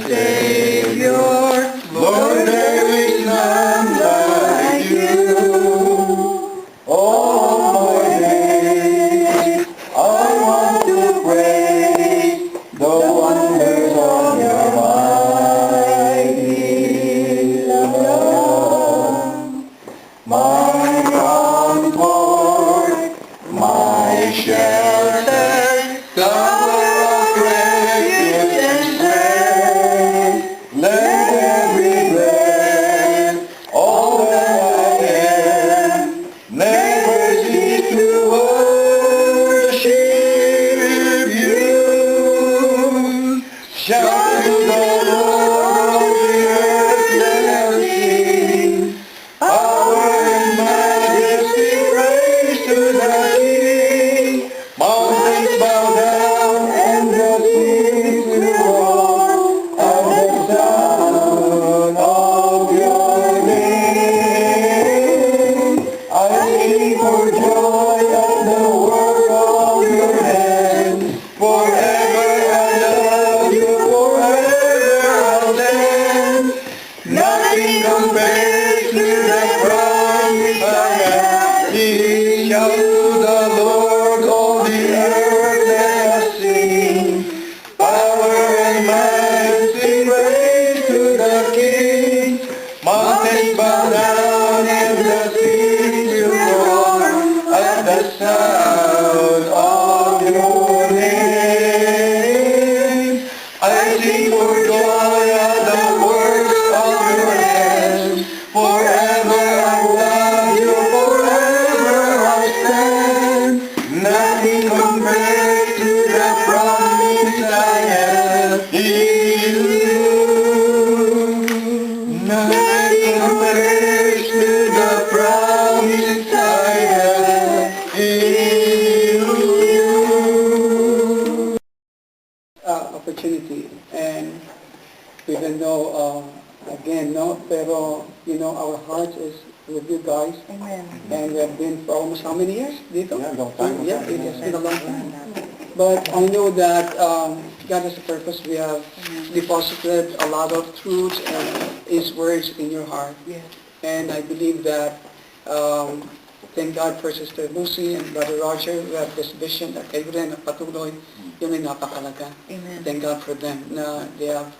Savior, Lord, there is none like you. All my days I want to praise the wonders of your mighty love. My comfort, my shelter, tower of refuge and strength. Let every breath, all that I am, never cease to worship you. Shout to the Lord of the earth, let us sing. Power and majesty, praise to the King. Mountains bow down and the seas will roar at the sound of your name. I sing for joy at the work of your hands. Forever I love you, forever I'll stand. Nothing compares to the promise I have. Shout to the Lord, all the earth, let us sing. Power and majesty, praise to the King. Mountains bow down and the seas will roar at the sound of your name. I sing for joy at the works of your hands. Forever I love you, forever I stand. Nothing compares to the promise I have in you. Nothing compares to the promise I have in you. Opportunity, and even though again, no, pero our heart is with you guys. Amen. And we have been for almost how many years dito? Yeah, long time. Yeah, it has been a long time. But I know that God has a purpose. We have deposited a lot of truths and His words in your heart. Yes. And I believe that, thank God for Sister Lucy and Brother Roger, who have this vision that kayo rin at patuloy, yun ay napakalaga. Amen. Thank God for them na they have,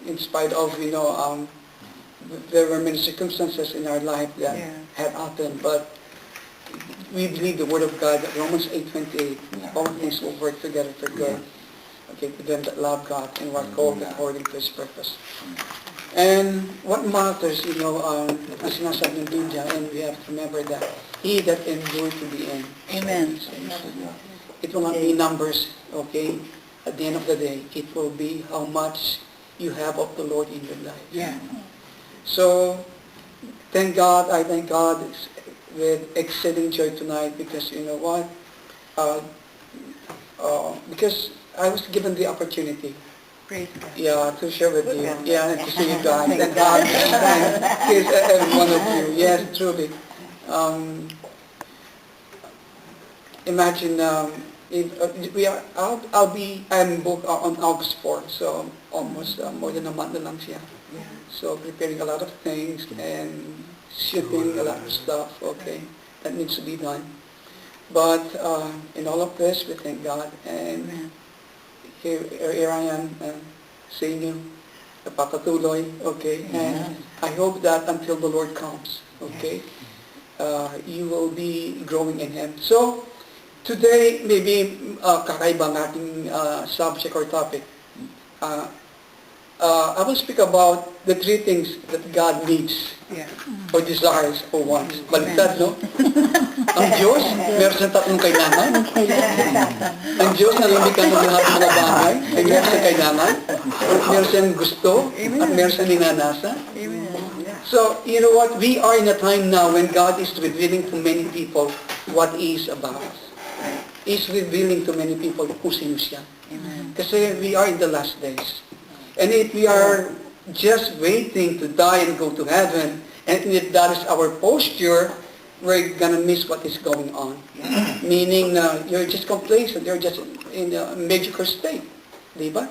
in spite of, there were many circumstances in our life that had happened, but we believe the Word of God, that Romans 8:28, all things will work together for good. Okay, to them that love God and were called according to His purpose. And what matters, as sinasabi ng Biblia, and we have to remember that He that endured to the end. Amen. It will not be numbers, okay? At the end of the day, it will be how much you have of the Lord in your life. Yeah. So, thank God, I thank God with exceeding joy tonight, because you know what? Because I was given the opportunity, Praise God. to share with you, to see you guys, Thank and God. kiss every one of you. Yes, truly. Imagine, I'm booked on August 4th, so almost more than a month na lang siya. Yeah. So preparing a lot of things and shipping a lot of stuff, okay, that needs to be done. But in all of this, we thank God, and here I am seeing you, napapatuloy, okay, and I hope that until the Lord comes, okay, you will be growing in Him. So, today, maybe kakaiba ng ating subject or topic. I will speak about the three things that God needs or desires or wants. Baliktad, no? Ang Diyos, meron siyang tatlong kailangan. Ang Diyos na lumikha ng lahat ng mga bagay ay meron siyang kailangan. Meron siyang gusto at meron siyang ninanasa. So, you know what? We are in a time now when God is revealing to many people what He is about. He's revealing to many people kung sino siya. Kasi we are in the last days. And if we are just waiting to die and go to heaven, and if that is our posture, we're gonna miss what is going on. Meaning, you're just complacent, you're just in a mediocre state. Di ba?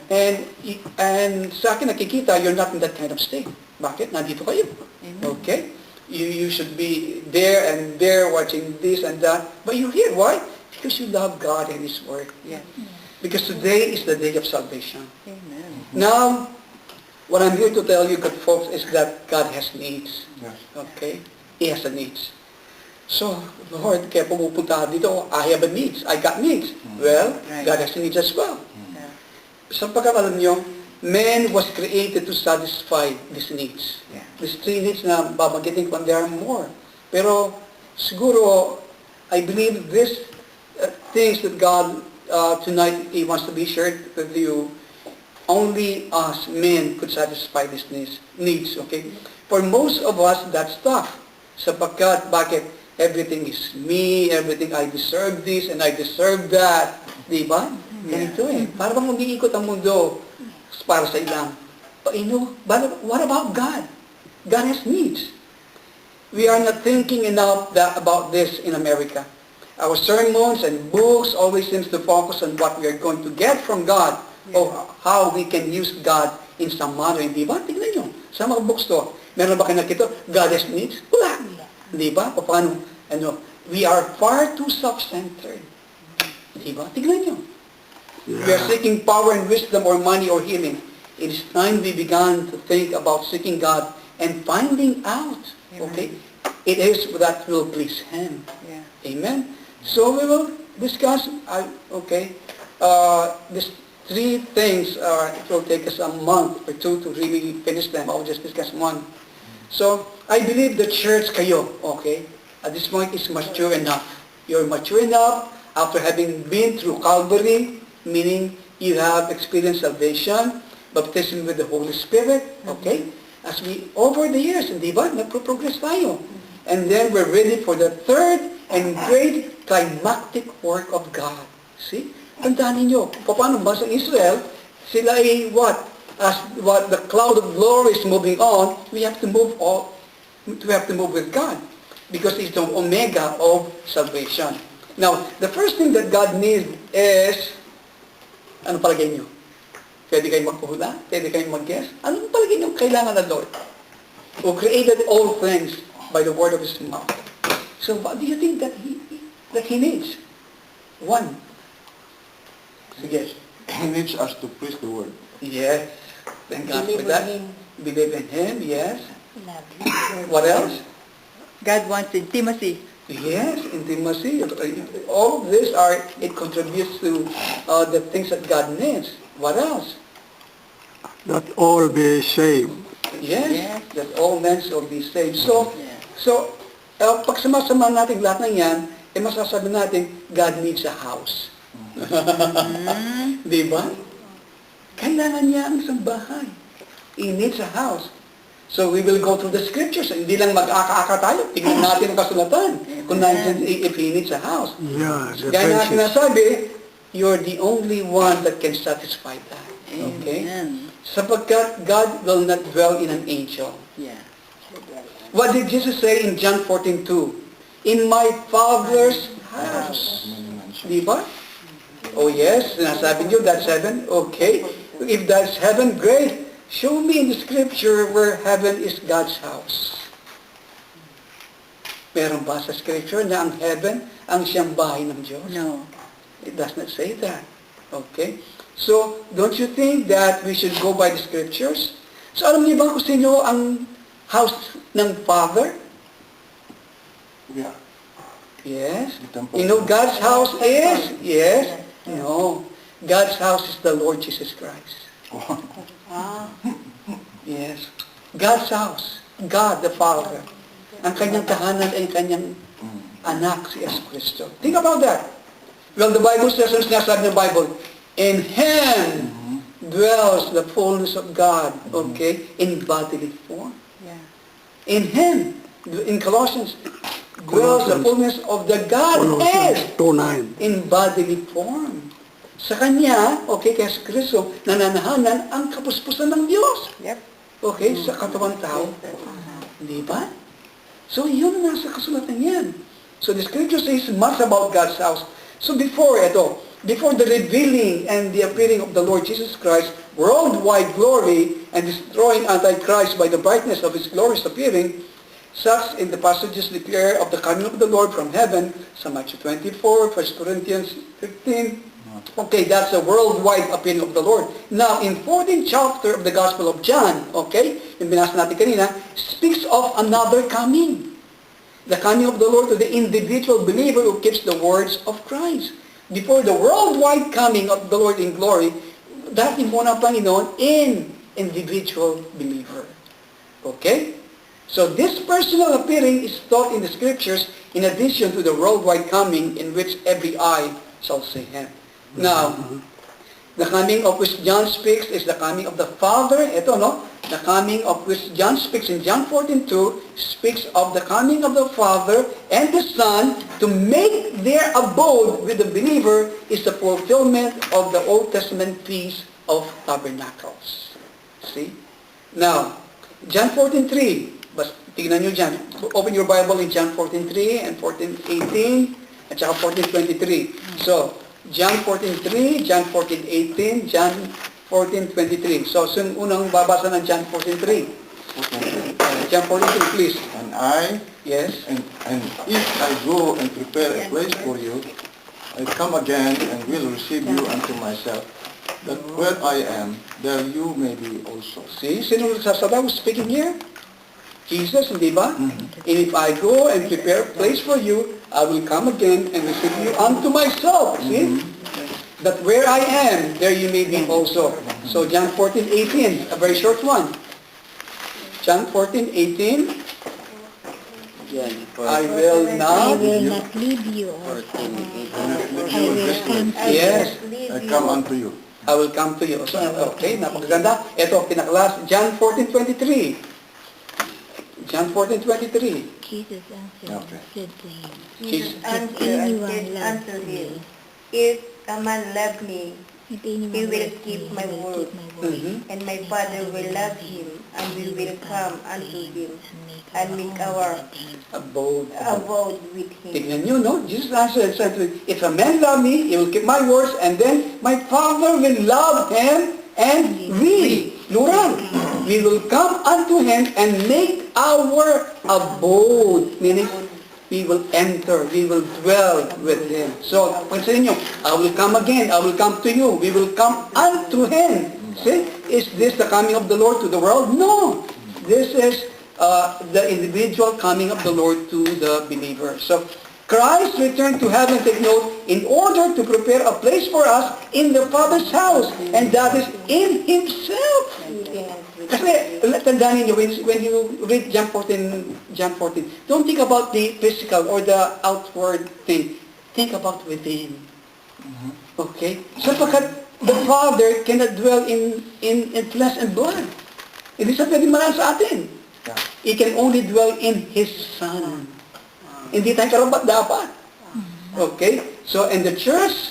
And sa akin nakikita, you're not in that kind of state. Bakit? Nandito kayo. Okay? You should be there and there watching this and that. But you're here. Why? Because you love God and His Word. Yes. Because today is the day of salvation. Amen. Now, what I'm here to tell you, good folks, is that God has needs. Okay? He has a needs. So, Lord, kaya pumupunta dito, I have a needs. I got needs. Well, God has needs as well. Yeah. Sa pagkakalam nyo, man was created to satisfy these needs. Yeah. These three needs na babanggitin ko, there are more. Pero, siguro, I believe these things that God, tonight, He wants to be shared with you, only us men could satisfy these needs, okay? For most of us, that's tough. Sapagkat, bakit? Everything is me, everything I deserve this and I deserve that. Di ba? Ganito eh. Para bang umiikot ang mundo para sa ilang. But you know, what about God? God has needs. We are not thinking enough about this in America. Our sermons and books always seems to focus on what we are going to get from God or how we can use God in some manner. Di ba? Tingnan nyo. Sa mga bookstore, meron ba kayo nakita? God has needs? Wala. Di ba? O paano? We are far too self-centered. Di ba? Tignan nyo. We are seeking power and wisdom or money or healing. It is time we began to think about seeking God and finding out. Okay? It is that will please Him. Yeah. Amen? So we will discuss, these three things. It will take us a month or two to really finish them. I'll just discuss one. So, I believe the church kayo, okay, at this point is mature enough. You're mature enough after having been through Calvary, meaning you have experienced salvation, baptism with the Holy Spirit, okay? As we, over the years, di ba, nagpo-progress tayo. And then we're ready for the third and great climactic work of God. See? Tandaan ninyo, paano ba sa Israel, sila ay what? As what the cloud of glory is moving on, we have to move with God because He's the omega of salvation. Now, the first thing that God needs is, ano palagay nyo? Pwede kayo magpuhula? Pwede kayo mag-guess? Ano palagay nyo kailangan ng Lord? Who created all things by the word of His mouth. So, what do you think that He needs? One. Sige. He needs us to preach the word. Yes. Thank God for Believe in that. Him. Believe in Him, yes. Love What else? God wants intimacy. Yes, intimacy. All of this it contributes to the things that God needs. What else? That all be saved. Yes, that all men shall be saved. So, pag sama-sama natin lahat ng yan, masasabi natin, God needs a house. Di ba? Kailangan niya ang isang bahay. He needs a house. So we will go through the scriptures. Hindi lang mag-aka-aka tayo. Tingnan natin ang kasulatan. Kung if He needs a house. Yeah, the Kaya nga places. sinasabi, you're the only one that can satisfy that. Okay? Amen. Sapagkat God will not dwell in an angel. Yeah. What did Jesus say in John 14:2? In my Father's house. Di ba? Oh yes, sinasabi niyo that's heaven. Okay. If that's heaven, great. Show me in the scripture where heaven is God's house. Meron ba sa scripture na ang heaven ang siyang bahay ng Diyos? No. It does not say that. Okay? So, don't you think that we should go by the scriptures? So, alam niyo ba kung sino ang house ng Father? Yeah. Yes. The temple. You know, God's house is? Yes. No. God's house is the Lord Jesus Christ. Yes. God's house. God the Father. Ang kanyang tahanan ay kanyang anak, si Jesus Cristo. Think about that. Well, the Bible says, ang sinasabi ng Bible, in Him dwells the fullness of God, okay, in bodily form. Yeah. In Him, in Colossians, dwells the fullness of the Godhead 2:9. in bodily form. Sa Kanya, okay, kaya sa Kristo, nananahanan ang kapuspusan ng Diyos. Yep. Okay, sa katawan tao. Di ba? So, yun ang nasa kasulatan yan. So, the scripture says much about God's house. So, before ito, before the revealing and the appearing of the Lord Jesus Christ, worldwide glory, and destroying Antichrist by the brightness of his glorious appearing, such in the passages declare of the coming of the Lord from heaven, sa Matthew 24, 1 Corinthians 15. Okay, that's a worldwide appearing of the Lord. Now, in 14th chapter of the Gospel of John, okay, yung binasa natin kanina, speaks of another coming. The coming of the Lord to the individual believer who keeps the words of Christ. Before the worldwide coming of the Lord in glory, dati muna Panginoon in individual believer. Okay? So this personal appearing is taught in the Scriptures in addition to the worldwide coming in which every eye shall see Him. Now, the coming of which John speaks is the coming of the Father. Ito, no? The coming of which John speaks in John 14:2 speaks of the coming of the Father and the Son to make their abode with the believer is the fulfillment of the Old Testament Feast of Tabernacles. See? Now, John 14:3. Bas, tignan nyo dyan. Open your Bible in John 14:3 and 14:18 at saka 14:23. So, John 14:3, John 14:18, John 14:23. So, unang babasa ng John 14:3. John 14:3, please. And I, Yes. and if I go and prepare a place for you, I come again and will receive you unto myself, that where I am, there you may be also. See, sino nagsasabi? Who's speaking here? Jesus, hindi ba? And if I go and prepare a place for you, I will come again and receive you unto myself. See? That where I am, there you may be also. So John 14:18, a very short one. John 14:18. I will I not. will not leave you orphan. I will come to Yes. I come unto you. I will come to you. So, okay, napakaganda. Ito, pinaklas. John 14:23. John 14:23. Jesus answered Okay. and said to him, Jesus If answered and anyone said loves unto me, him, If a man love me, if anyone he will loves keep me, my he will word. keep my word. Mhm. and my Father will love him, and we will come unto him, and make our abode with him. Tignan nyo, no? Jesus answered and said to him, if a man love me, he will keep my words, and then my Father will love him, and we, plural, we will come unto him and make our abode. Meaning, we will enter, we will dwell with him. So, pansin nyo, I will come again, I will come to you, we will come unto him. See, is this the coming of the Lord to the world? No. This is the individual coming of the Lord to the believer. So, Christ returned to heaven, take note, in order to prepare a place for us in the Father's house, and that is in Himself. Kasi, tandaan niyo, when you read John 14, don't think about the physical or the outward thing. Think about within. Okay? Sapagkat the Father cannot dwell in flesh and blood. Hindi siya pwede maraan sa atin. He can only dwell in His Son. Hindi tayo karapat dapat. Okay? So, in the church,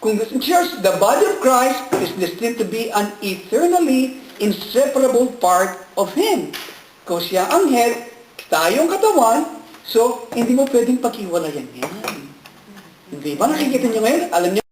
kung the church, the body of Christ is destined to be an eternally inseparable part of Him. Because siya ang head, tayong katawan, so, hindi mo pwedeng paghiwalayan yan. Hindi ba? Nakikita nyo ngayon? Alam nyo,